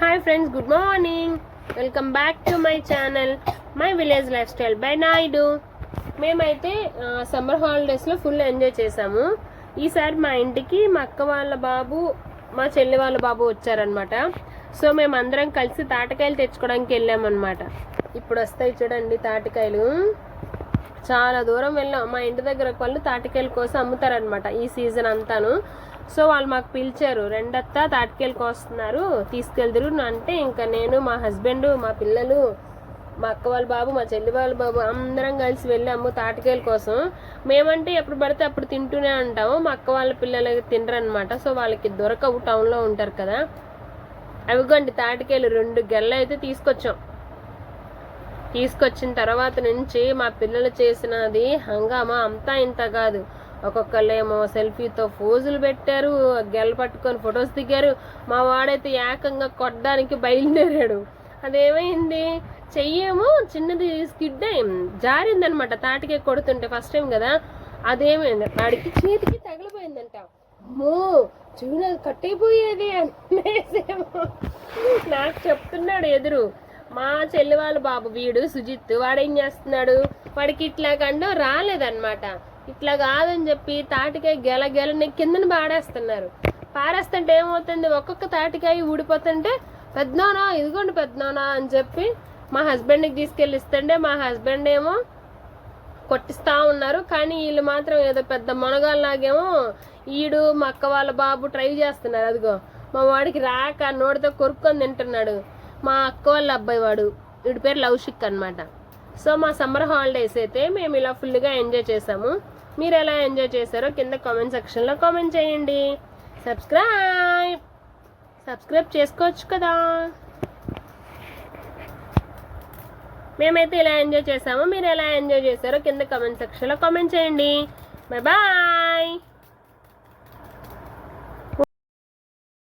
Hi friends, good morning. Welcome back to my channel my village life style by Naidu. మేమైతే summer హాలిడేస్లో full enjoy చేసాము. ఈసారి మా ఇంటికి మా అక్క వాళ్ళ బాబు, మా చెల్లి వాళ్ళ బాబు వచ్చారనమాట. సో మేమందరం కలిసి తాటికాయలు తెచ్చుకోవడానికి వెళ్ళామన్నమాట. ఇప్పుడు వస్తాయి చూడండి తాటికాయలు. చాలా దూరం వెళ్ళాం. మా ఇంటి దగ్గర వాళ్ళు తాటికాయల కోసం అమ్ముతారనమాట ఈ సీజన్ అంతాను. సో వాళ్ళు మాకు పిలిచారు, రెండత్తా తాటికాయలు కోస్తున్నారు, తీసుకెళ్దురు అంటే ఇంకా నేను, మా హస్బెండ్, మా పిల్లలు, మా అక్క వాళ్ళ బాబు, మా చెల్లి వాళ్ళ బాబు అందరం కలిసి వెళ్ళాము తాటికాయల కోసం. మేమంటే ఎప్పుడు పడితే అప్పుడు తింటూనే ఉంటాము. మా అక్క వాళ్ళ పిల్లలు తినరనమాట. సో వాళ్ళకి దొరకవు, టౌన్లో ఉంటారు కదా. అవిగోండి తాటికాయలు 2 గెల్ల అయితే తీసుకొచ్చిన తర్వాత నుంచి మా పిల్లలు చేసినది హంగామా అంతా ఇంత కాదు. ఒక్కొక్కళ్ళేమో సెల్ఫీతో ఫోజులు పెట్టారు, గెల పట్టుకొని ఫొటోస్ దిగారు. మా వాడైతే ఏకంగా కొట్టడానికి బయలుదేరాడు. అదేమైంది, చెయ్యేమో చిన్నది స్కిడ్ అయింది, జారిందనమాట తాటికే కొడుతుంటే ఫస్ట్ టైం కదా. అదేమైంది, వాడికి చేతికి తగిలిపోయిందంట. అమ్మో చూడ కట్టయిపోయేది అనేసేమో నాకు చెప్తున్నాడు ఎదురు. మా చెల్లి వాళ్ళ బాబు వీడు సుజిత్, వాడేం చేస్తున్నాడు, వాడికి ఇట్లా కండం రాలేదన్నమాట. ఇట్లా కాదని చెప్పి తాటికాయ గెలని కిందని పారేస్తుంటే ఏమవుతుంది, ఒక్కొక్క తాటికాయ ఊడిపోతుంటే పెద్దనానా ఇదిగోండి పెద్దనానా అని చెప్పి మా హస్బెండ్కి తీసుకెళ్ళిస్తుంటే మా హస్బెండ్ ఏమో కొట్టిస్తా ఉన్నారు. కానీ వీళ్ళు మాత్రం ఏదో పెద్ద మునగాళ్ళలాగేమో ఈడు మా అక్క వాళ్ళ బాబు ట్రై చేస్తున్నారు. అదిగో మా వాడికి రాక నోటితో కొరుక్కొని తింటున్నాడు. మా అక్క వాళ్ళ అబ్బాయి వాడు, వీడి పేరు లౌషిక్ అనమాట. సో మా సమ్మర్ హాలిడేస్ అయితే మేము ఇలా ఫుల్గా ఎంజాయ్ చేసాము. మీరు ఎలా ఎంజాయ్ చేశారో కింద కామెంట్ సెక్షన్లో కామెంట్ చేయండి. సబ్స్క్రైబ్ చేసుకోవచ్చు కదా. మేమైతే ఇలా ఎంజాయ్ చేసాము, మీరు ఎలా ఎంజాయ్ చేశారో కింద కామెంట్ సెక్షన్లో కామెంట్ చేయండి. Bye bye.